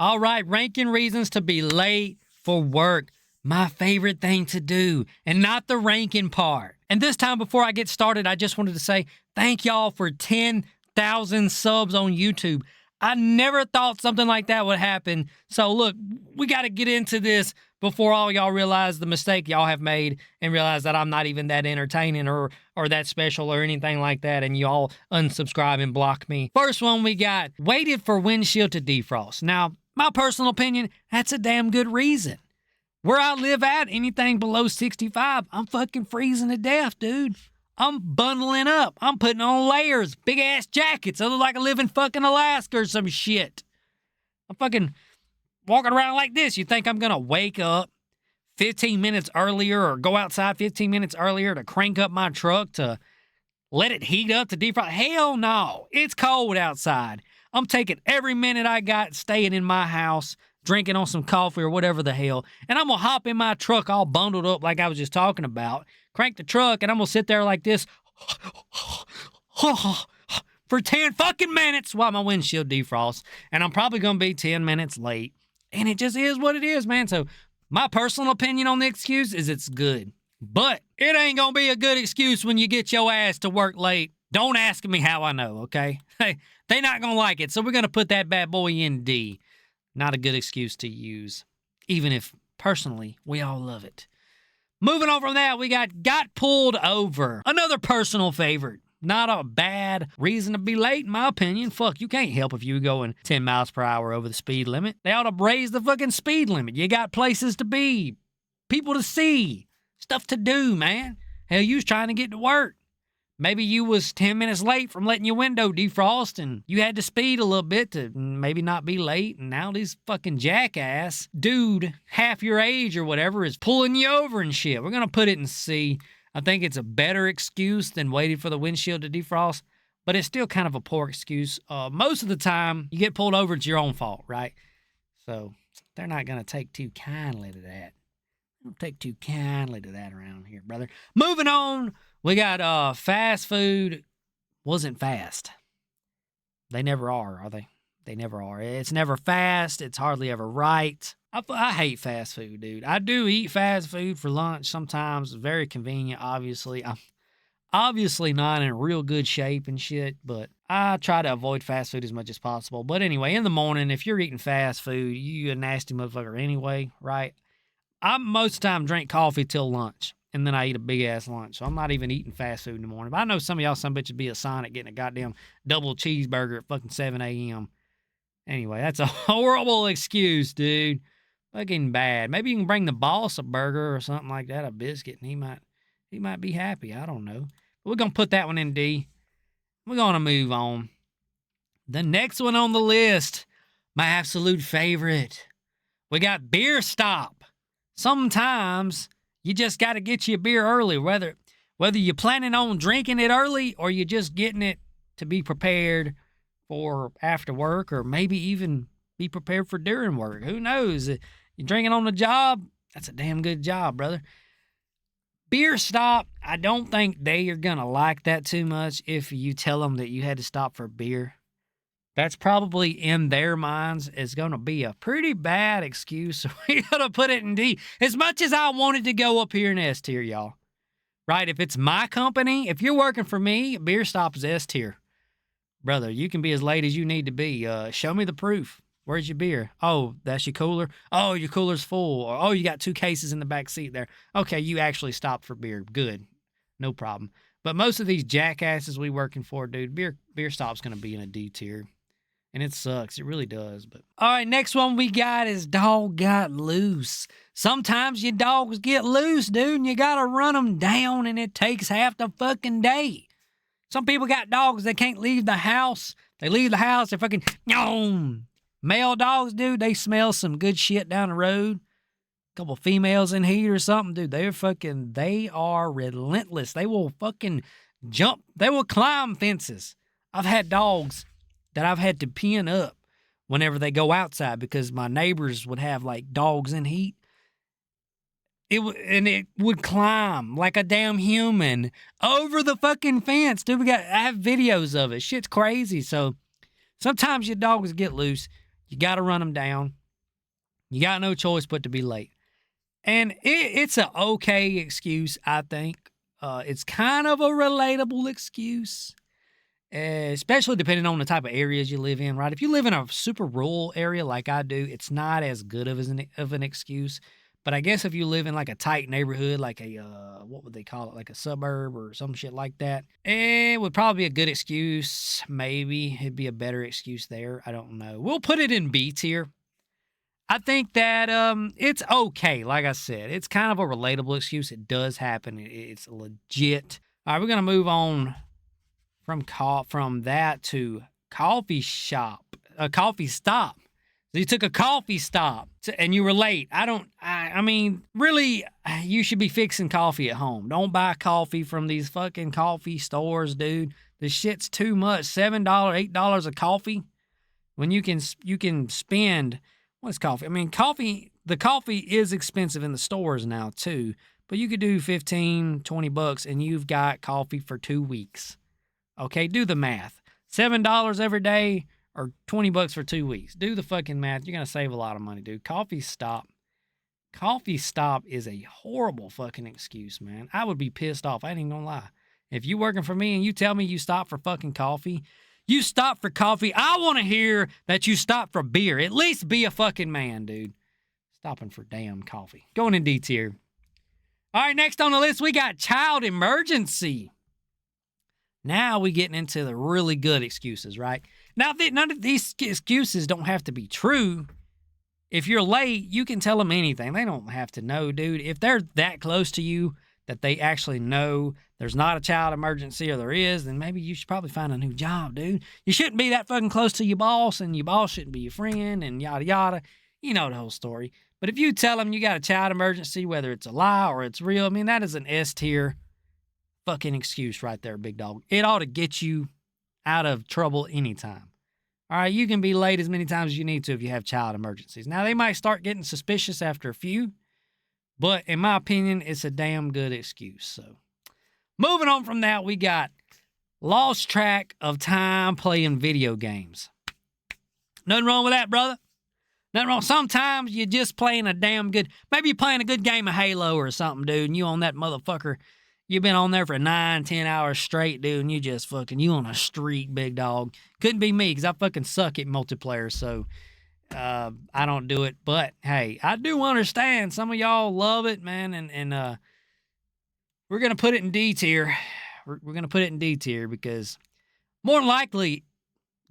All right, ranking reasons to be late for work. My favorite thing to do, and not the ranking part. And this time, before I get started, I just wanted to say thank y'all for 10,000 subs on YouTube. I never thought something like that would happen. So look, we got to get into this before all y'all realize the mistake y'all have made and realize that I'm not even that entertaining or that special or anything like that, and y'all unsubscribe and block me. First one we got, waited for windshield to defrost. Now, my personal opinion, that's a damn good reason. Where I live at, anything below 65, I'm fucking freezing to death, dude. I'm bundling up. I'm putting on layers, big-ass jackets. I look like I live in fucking Alaska or some shit. I'm fucking walking around like this. You think I'm going to wake up 15 minutes earlier or go outside 15 minutes earlier to crank up my truck to let it heat up to defrost? Hell no. It's cold outside. I'm taking every minute I got staying in my house, drinking on some coffee or whatever the hell, and I'm going to hop in my truck all bundled up like I was just talking about, crank the truck, and I'm going to sit there like this for 10 fucking minutes while my windshield defrosts, and I'm probably going to be 10 minutes late, and it just is what it is, man. So my personal opinion on the excuse is it's good, but it ain't going to be a good excuse when you get your ass to work late. Don't ask me how I know, okay? They not going to like it, so we're going to put that bad boy in D. Not a good excuse to use, even if, personally, we all love it. Moving on from that, we got pulled over. Another personal favorite. Not a bad reason to be late, in my opinion. Fuck, you can't help if you're going 10 miles per hour over the speed limit. They ought to raise the fucking speed limit. You got places to be, people to see, stuff to do, man. Hell, you was trying to get to work. Maybe you was 10 minutes late from letting your window defrost and you had to speed a little bit to maybe not be late, and now this fucking jackass dude, half your age or whatever, is pulling you over and shit. We're going to put it in C. I think it's a better excuse than waiting for the windshield to defrost, but it's still kind of a poor excuse. Most of the time, you get pulled over, it's your own fault, right? So they're not going to take too kindly to that. Don't take too kindly to that around here, brother. Moving on. We got fast food wasn't fast. They never are they? They never are. It's never fast. It's hardly ever right. I hate fast food, dude. I do eat fast food for lunch sometimes. It's very convenient, obviously. I'm obviously not in real good shape and shit, but I try to avoid fast food as much as possible. But anyway, in the morning, if you're eating fast food, you a nasty motherfucker anyway, right? I most of the time drink coffee till lunch. And then I eat a big-ass lunch. So I'm not even eating fast food in the morning. But I know some of y'all some bitches be a Sonic getting a goddamn double cheeseburger at fucking 7 a.m. Anyway, that's a horrible excuse, dude. Fucking bad. Maybe you can bring the boss a burger or something like that, a biscuit, and he might be happy. I don't know. But we're going to put that one in D. We're going to move on. The next one on the list, my absolute favorite. We got beer stop. Sometimes you just got to get you a beer early, whether you're planning on drinking it early or you're just getting it to be prepared for after work, or maybe even be prepared for during work. Who knows? You're drinking on the job, that's a damn good job, brother. Beer stop, I don't think they are going to like that too much if you tell them that you had to stop for beer. That's probably in their minds is going to be a pretty bad excuse. So we got to put it in D. As much as I wanted to go up here in S tier, y'all. Right? If it's my company, if you're working for me, beer stop is S tier. Brother, you can be as late as you need to be. Show me the proof. Where's your beer? Oh, that's your cooler? Oh, your cooler's full. Or, oh, you got 2 cases in the back seat there. Okay, you actually stopped for beer. Good. No problem. But most of these jackasses we working for, dude, beer stop's going to be in a D tier. And it sucks. It really does. But all right, next one we got is dog got loose. Sometimes your dogs get loose, dude, and you got to run them down, and it takes half the fucking day. Some people got dogs that can't leave the house. They leave the house, they're fucking, male dogs, dude, they smell some good shit down the road. A couple females in heat or something, dude, they are relentless. They will fucking jump. They will climb fences. I've had dogs that I've had to pin up whenever they go outside because my neighbors would have like dogs in heat. It would climb like a damn human over the fucking fence, dude. I have videos of it. Shit's crazy. So sometimes your dogs get loose. You got to run them down. You got no choice but to be late. And it's an okay excuse, I think. It's kind of a relatable excuse, especially depending on the type of areas you live in, right? If you live in a super rural area like I do, it's not as good of an excuse. But I guess if you live in like a tight neighborhood, like a, what would they call it? Like a suburb or some shit like that, it would probably be a good excuse. Maybe it'd be a better excuse there. I don't know. We'll put it in B tier. I think that it's okay. Like I said, it's kind of a relatable excuse. It does happen. It's legit. All right, we're gonna move on from that to coffee shop, a coffee stop. So you took a coffee stop and you were late. I mean, really, you should be fixing coffee at home. Don't buy coffee from these fucking coffee stores, dude. This shit's too much. $7, $8 a coffee when you can spend. What's coffee? I mean, the coffee is expensive in the stores now too, but you could do $15-$20 and you've got coffee for 2 weeks. Okay, do the math. $7 every day or $20 for 2 weeks. Do the fucking math. You're going to save a lot of money, dude. Coffee stop is a horrible fucking excuse, man. I would be pissed off. I ain't even going to lie. If you working for me and you tell me you stop for fucking coffee, you stop for coffee. I want to hear that you stop for beer. At least be a fucking man, dude. Stopping for damn coffee. Going in D tier. All right, next on the list, we got child emergency. Now we getting into the really good excuses, right? Now, none of these excuses don't have to be true. If you're late, you can tell them anything. They don't have to know, dude. If they're that close to you that they actually know there's not a child emergency or there is, then maybe you should probably find a new job, dude. You shouldn't be that fucking close to your boss, and your boss shouldn't be your friend, and yada, yada. You know the whole story. But if you tell them you got a child emergency, whether it's a lie or it's real, I mean, that is an S tier fucking excuse right there, big dog. It ought to get you out of trouble anytime. All right, you can be late as many times as you need to if you have child emergencies. Now, they might start getting suspicious after a few, but in my opinion, it's a damn good excuse. So, moving on from that, we got lost track of time playing video games. Nothing wrong with that, brother. Nothing wrong. Sometimes you're just playing maybe you're playing a good game of Halo or something, dude, and you on that motherfucker. You've been on there for 9-10 hours straight, dude, and you on a streak, big dog. Couldn't be me, because I fucking suck at multiplayer, so I don't do it. But, hey, I do understand. Some of y'all love it, man, and we're going to put it in D tier. We're going to put it in D tier because more than likely,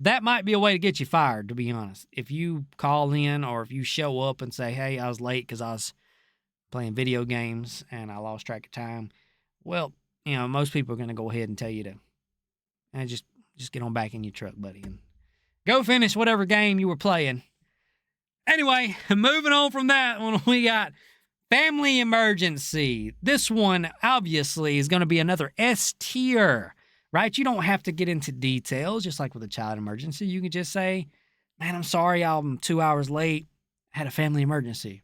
that might be a way to get you fired, to be honest. If you call in or if you show up and say, hey, I was late because I was playing video games and I lost track of time, well, most people are going to go ahead and tell you to just get on back in your truck, buddy, and go finish whatever game you were playing. Anyway, moving on from that one, we got family emergency. This one, obviously, is going to be another S tier, right? You don't have to get into details, just like with a child emergency. You can just say, man, I'm sorry, I'm 2 hours late. I had a family emergency.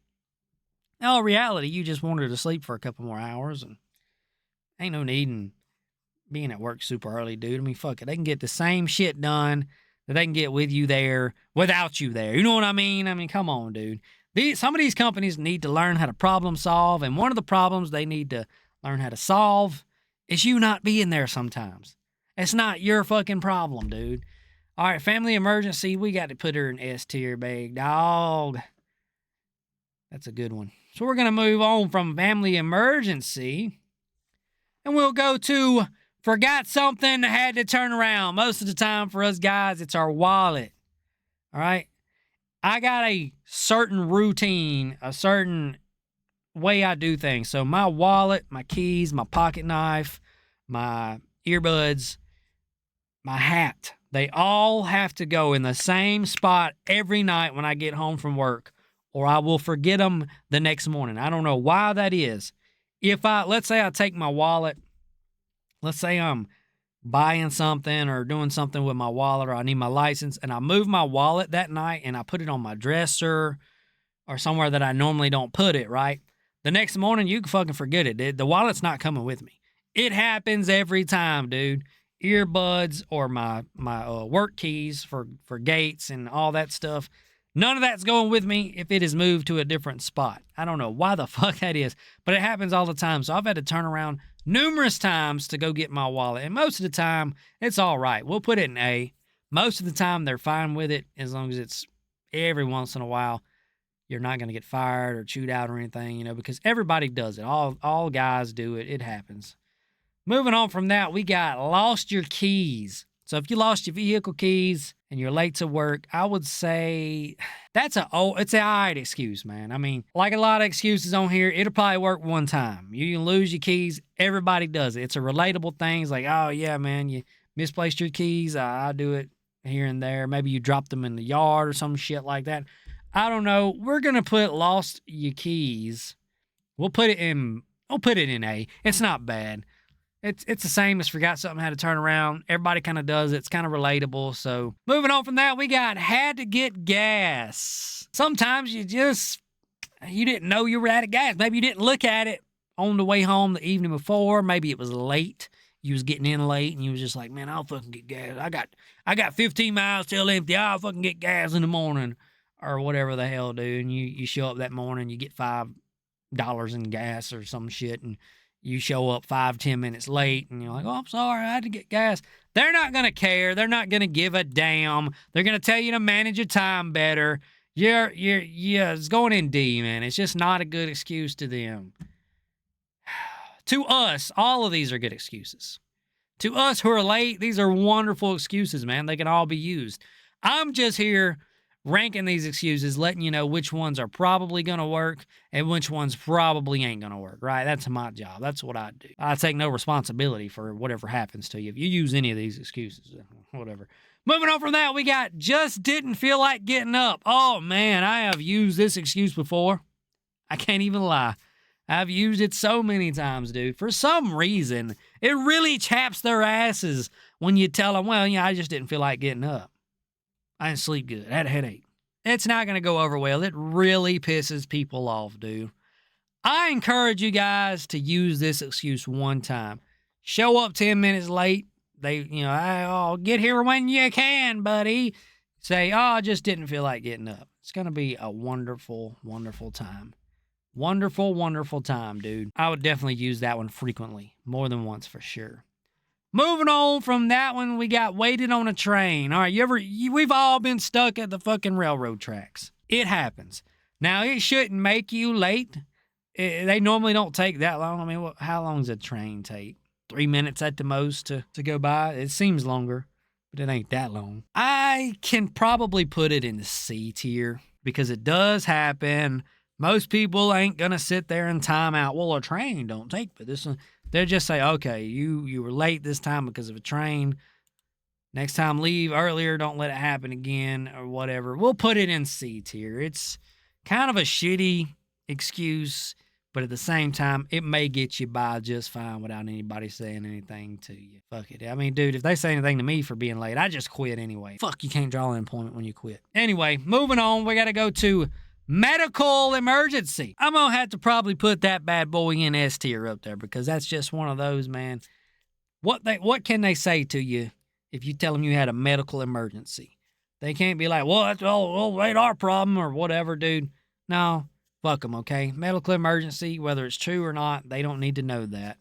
Now, in reality, you just wanted to sleep for a couple more hours, and ain't no need in being at work super early, dude. I mean, fuck it. They can get the same shit done that they can get with you there without you there. You know what I mean? I mean, come on, dude. Some of these companies need to learn how to problem solve, and one of the problems they need to learn how to solve is you not being there sometimes. It's not your fucking problem, dude. All right, family emergency, we got to put her in S tier, big dog. That's a good one. So we're going to move on from family emergency, and we'll go to forgot something, had to turn around. Most of the time for us guys, it's our wallet. All right? I got a certain routine, a certain way I do things. So my wallet, my keys, my pocket knife, my earbuds, my hat, they all have to go in the same spot every night when I get home from work, or I will forget them the next morning. I don't know why that is. Let's say I take my wallet, let's say I'm buying something or doing something with my wallet, or I need my license, and I move my wallet that night and I put it on my dresser or somewhere that I normally don't put it, right? The next morning, you can fucking forget it, dude. The wallet's not coming with me. It happens every time, dude. Earbuds or my work keys for gates and all that stuff, None of that's going with me if it is moved to a different spot. I don't know why the fuck that is, but it happens all the time. So I've had to turn around numerous times to go get my wallet. And most of the time, it's all right. We'll put it in A. Most of the time, they're fine with it as long as it's every once in a while. You're not going to get fired or chewed out or anything, because everybody does it. All guys do it. It happens. Moving on from that, we got lost your keys. So if you lost your vehicle keys and you're late to work, I would say it's an all right excuse, man. I mean, like a lot of excuses on here, it'll probably work one time. You can lose your keys. Everybody does it. It's a relatable thing. It's like, oh, yeah, man, you misplaced your keys. I do it here and there. Maybe you dropped them in the yard or some shit like that. I don't know. We're going to put lost your keys. We'll put it in A. It's not bad. It's the same as forgot something, had to turn around. Everybody kind of does it. It's kind of relatable. So moving on from that, we got had to get gas. Sometimes you didn't know you were out of gas. Maybe you didn't look at it on the way home the evening before. Maybe it was late. You was getting in late and you was just like, man, I'll fucking get gas. I got 15 miles till empty. I'll fucking get gas in the morning or whatever the hell, dude. And you show up that morning, you get $5 in gas or some shit, and you show up 5-10 minutes late and you're like, oh, I'm sorry, I had to get gas. They're not going to care. They're not going to give a damn. They're going to tell you to manage your time better. Yeah, it's going in D, man. It's just not a good excuse to them. To us, all of these are good excuses. To us who are late, these are wonderful excuses, man. They can all be used. I'm just here ranking these excuses, letting you know which ones are probably going to work and which ones probably ain't going to work, right? That's my job. That's what I do. I take no responsibility for whatever happens to you. If you use any of these excuses, whatever. Moving on from that, we got just didn't feel like getting up. Oh, man, I have used this excuse before. I can't even lie. I've used it so many times, dude. For some reason, it really chaps their asses when you tell them, well, I just didn't feel like getting up. I didn't sleep good. I had a headache. It's not going to go over well. It really pisses people off, dude. I encourage you guys to use this excuse one time. Show up 10 minutes late. I'll get here when you can, buddy. Say, oh, I just didn't feel like getting up. It's going to be a wonderful, wonderful time. Wonderful, wonderful time, dude. I would definitely use that one frequently. More than once for sure. Moving on from that one, we got waited on a train. All right, we've all been stuck at the fucking railroad tracks. It happens. Now, it shouldn't make you late. They normally don't take that long. I mean, how long does a train take? 3 minutes at the most to go by? It seems longer, but it ain't that long. I can probably put it in the C tier because it does happen. Most people ain't going to sit there and time out. Well, a train don't take but this one. They'll just say, okay, you were late this time because of a train. Next time, leave earlier. Don't let it happen again or whatever. We'll put it in C tier. It's kind of a shitty excuse, but at the same time, it may get you by just fine without anybody saying anything to you. Fuck it. I mean, dude, if they say anything to me for being late, I just quit anyway. Fuck, you can't draw unemployment when you quit. Anyway, moving on, we got to go to medical emergency. I'm going to have to probably put that bad boy in S tier up there because that's just one of those, man. What can they say to you if you tell them you had a medical emergency? They can't be like, well, that's ain't our problem or whatever, dude. No, fuck them, okay? Medical emergency, whether it's true or not, they don't need to know that.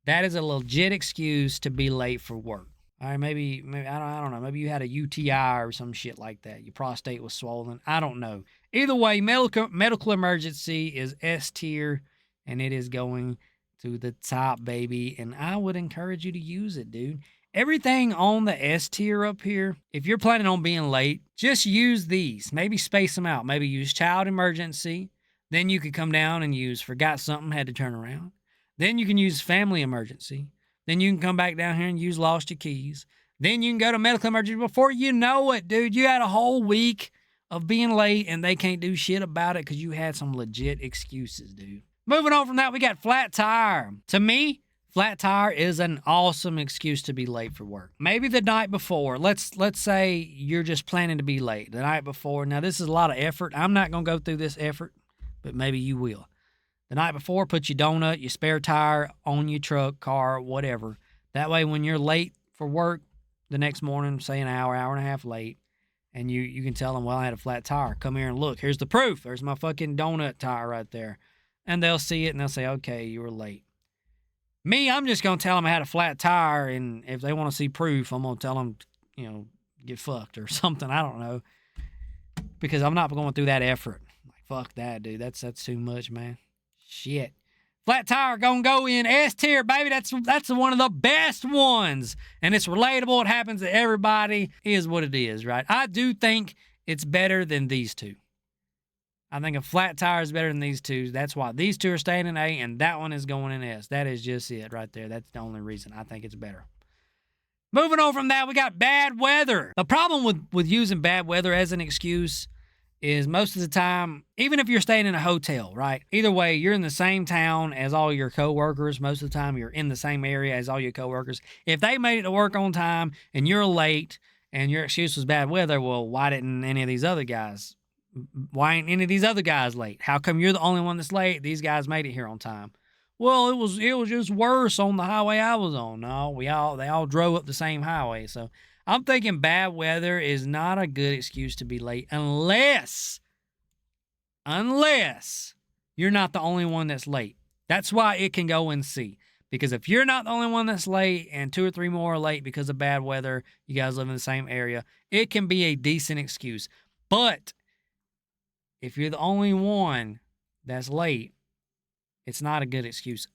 That is a legit excuse to be late for work. All right, maybe I don't know. Maybe you had a UTI or some shit like that. Your prostate was swollen. I don't know. Either way, medical emergency is S tier, and it is going to the top, baby. And I would encourage you to use it, dude. Everything on the S tier up here, if you're planning on being late, just use these. Maybe space them out. Maybe use child emergency. Then you could come down and use forgot something, had to turn around. Then you can use family emergency. Then you can come back down here and use lost your keys. Then you can go to medical emergency. Before you know it, dude, you had a whole week of being late and they can't do shit about it because you had some legit excuses, dude. Moving on from that, we got flat tire. To me, flat tire is an awesome excuse to be late for work. Maybe the night before. Let's say you're just planning to be late the night before. Now, this is a lot of effort. I'm not going to go through this effort, but maybe you will. The night before, put your donut, your spare tire on your truck, car, whatever. That way, when you're late for work the next morning, say an hour and a half late, And you can tell them, well, I had a flat tire. Come here and look. Here's the proof. There's my fucking donut tire right there. And they'll see it and they'll say, okay, you were late. Me, I'm just going to tell them I had a flat tire. And if they want to see proof, I'm going to tell them, get fucked or something. I don't know. Because I'm not going through that effort. Like, fuck that, dude. That's too much, man. Shit. Flat tire gonna go in S tier, baby. That's one of the best ones. And it's relatable. It happens to everybody. It is what it is, right? I do think it's better than these two. I think a flat tire is better than these two. That's why these two are staying in A and that one is going in S. That is just it right there. That's the only reason I think it's better. Moving on from that, we got bad weather. The problem with using bad weather as an excuse is most of the time, even if you're staying in a hotel, right? Either way, you're in the same town as all your coworkers. Most of the time, you're in the same area as all your coworkers. If they made it to work on time and you're late and your excuse was bad weather, well, why ain't any of these other guys late? How come you're the only one that's late? These guys made it here on time. Well, it was just worse on the highway I was on. No, they all drove up the same highway, so I'm thinking bad weather is not a good excuse to be late unless you're not the only one that's late. That's why it can go in C. Because if you're not the only one that's late and 2 or 3 more are late because of bad weather, you guys live in the same area, it can be a decent excuse. But if you're the only one that's late, it's not a good excuse.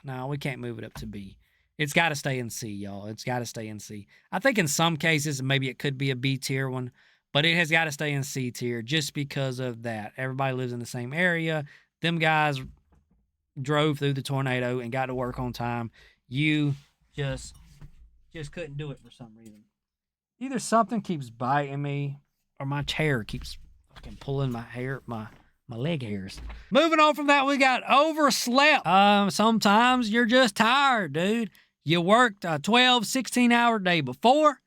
No, we can't move it up to B. It's got to stay in C, y'all. It's got to stay in C. I think in some cases, maybe it could be a B tier one, but it has got to stay in C tier just because of that. Everybody lives in the same area. Them guys drove through the tornado and got to work on time. You just couldn't do it for some reason. Either something keeps biting me or my chair keeps fucking pulling my hair, my leg hairs. Moving on from that, we got overslept. Sometimes you're just tired, dude. You worked a 12, 16-hour day before,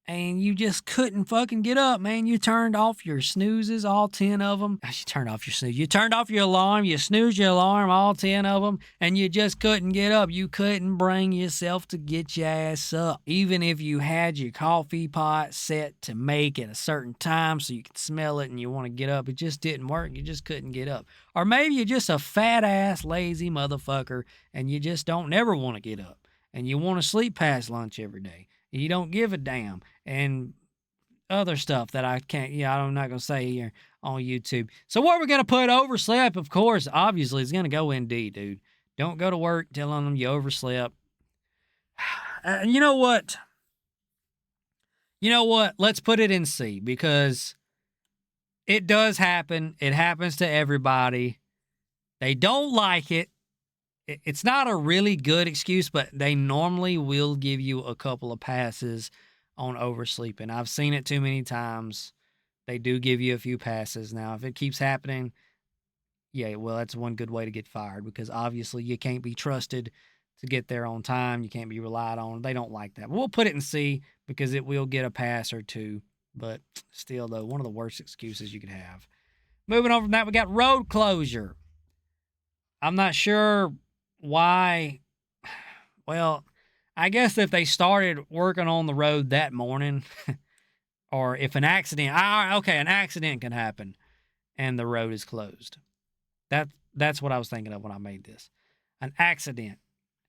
and you just couldn't fucking get up, man. You turned off your snoozes, all 10 of them. You turned off your snooze. You turned off your alarm. You snoozed your alarm, all 10 of them, and you just couldn't get up. You couldn't bring yourself to get your ass up. Even if you had your coffee pot set to make at a certain time so you could smell it and you want to get up, it just didn't work. You just couldn't get up. Or maybe you're just a fat-ass, lazy motherfucker, and you just don't never want to get up. And you want to sleep past lunch every day. And you don't give a damn. And other stuff that I can't, I'm not going to say here on YouTube. So what we're going to put overslept, of course, obviously, is going to go in D, dude. Don't go to work telling them you overslept. You know what? Let's put it in C because it does happen. It happens to everybody. They don't like it. It's not a really good excuse, but they normally will give you a couple of passes on oversleeping. I've seen it too many times. They do give you a few passes. Now, if it keeps happening, yeah, well, that's one good way to get fired because obviously you can't be trusted to get there on time. You can't be relied on. They don't like that. But we'll put it in C because it will get a pass or two. But still, though, one of the worst excuses you could have. Moving on from that, we got road closure. I'm not sure why. Well, I guess if they started working on the road that morning, or if an accident can happen and the road is closed. That's what I was thinking of when I made this. An accident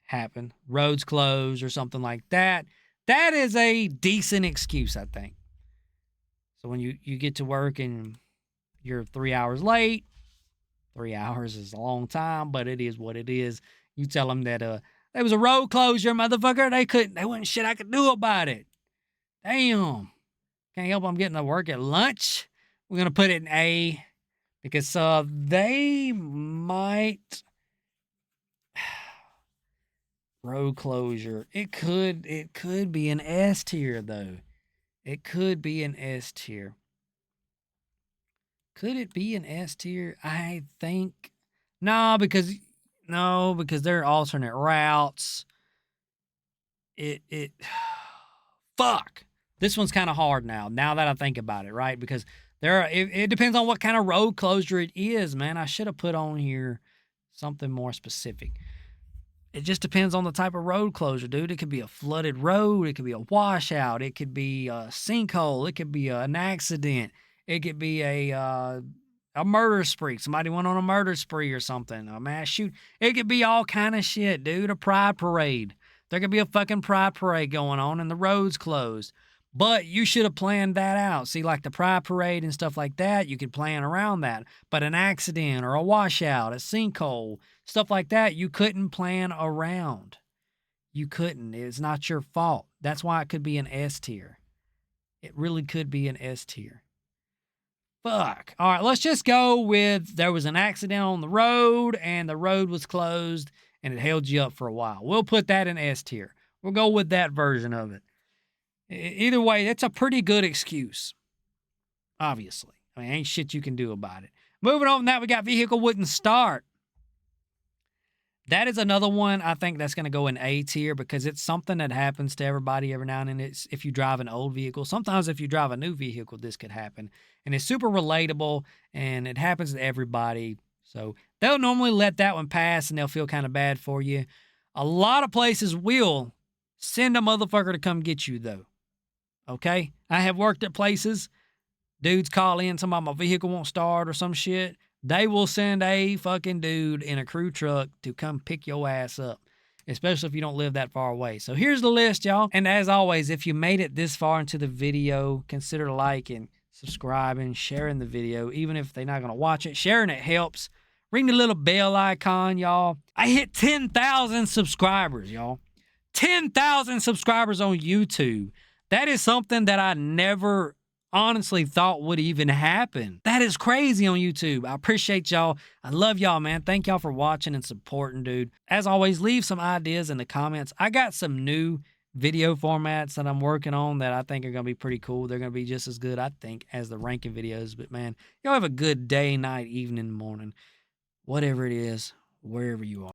happened, roads closed or something like that. That is a decent excuse, I think. So when you get to work and you're 3 hours late, 3 hours is a long time, but it is what it is. You tell them that there was a road closure, motherfucker. They wasn't shit I could do about it. Damn. Can't help I'm getting to work at lunch. We're going to put it in A because they might road closure. It could be an S tier though. It could be an S tier. Could it be an S tier? I think no, because they're alternate routes. Fuck. This one's kind of hard now that I think about it, right? Because it depends on what kind of road closure it is, man. I should have put on here something more specific. It just depends on the type of road closure, dude. It could be a flooded road. It could be a washout. It could be a sinkhole. It could be an accident. It could be a murder spree. Somebody went on a murder spree or something. A mass shoot. It could be all kind of shit, dude. A pride parade. There could be a fucking pride parade going on and the road's closed. But you should have planned that out. See, like the pride parade and stuff like that, you could plan around that. But an accident or a washout, a sinkhole, stuff like that, you couldn't plan around. You couldn't. It's not your fault. That's why it could be an S tier. It really could be an S tier. Fuck. All right, let's just go with there was an accident on the road and the road was closed and it held you up for a while. We'll put that in S tier. We'll go with that version of it. Either way, that's a pretty good excuse. Obviously. I mean, ain't shit you can do about it. Moving on from that, we got vehicle wouldn't start. That is another one I think that's going to go in A tier because it's something that happens to everybody every now and then. It's if you drive an old vehicle. Sometimes if you drive a new vehicle, this could happen. And it's super relatable and it happens to everybody. So they'll normally let that one pass and they'll feel kind of bad for you. A lot of places will send a motherfucker to come get you though. Okay? I have worked at places. Dudes call in, somebody, my vehicle won't start or some shit. They will send a fucking dude in a crew truck to come pick your ass up, especially if you don't live that far away. So here's the list, y'all. And as always, if you made it this far into the video, consider liking, subscribing, sharing the video, even if they're not going to watch it. Sharing it helps. Ring the little bell icon, y'all. I hit 10,000 subscribers, y'all. 10,000 subscribers on YouTube. That is something that I never honestly thought would even happen. That is crazy on YouTube. I appreciate y'all. I love y'all, man. Thank y'all for watching and supporting, dude. As always, leave some ideas in the comments. I got some new video formats that I'm working on that I think are going to be pretty cool. They're going to be just as good, I think, as the ranking videos. But, man, y'all have a good day, night, evening, morning, whatever it is, wherever you are.